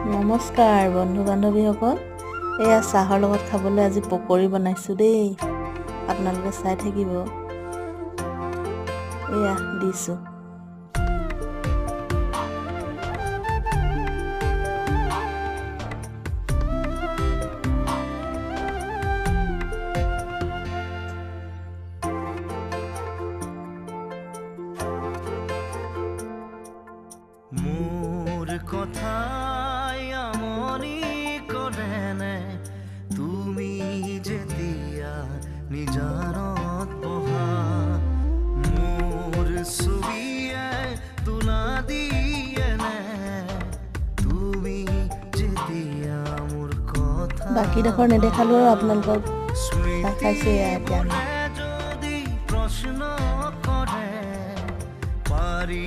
নমস্কাৰ বন্ধু বান্ধৱীসকল, এয়া চাহৰ লগত খাবলৈ আজি পকৰি বনাইছোঁ দেই। আপোনালোকে চাই থাকিব। এয়া দিছোঁ। মোৰ কথাই আমনি কৰেনে তুমি যেতিয়া নিজানত পঢ়া, মোৰ ছবিয়ে তোলা দিয়েনে তুমি যেতিয়া মোৰ কথা। বাকীডোখৰ নেদেখালোঁ আৰু আপোনালোকক দেখাইছোঁ এতিয়া। যদি প্ৰশ্ন কৰে পাৰি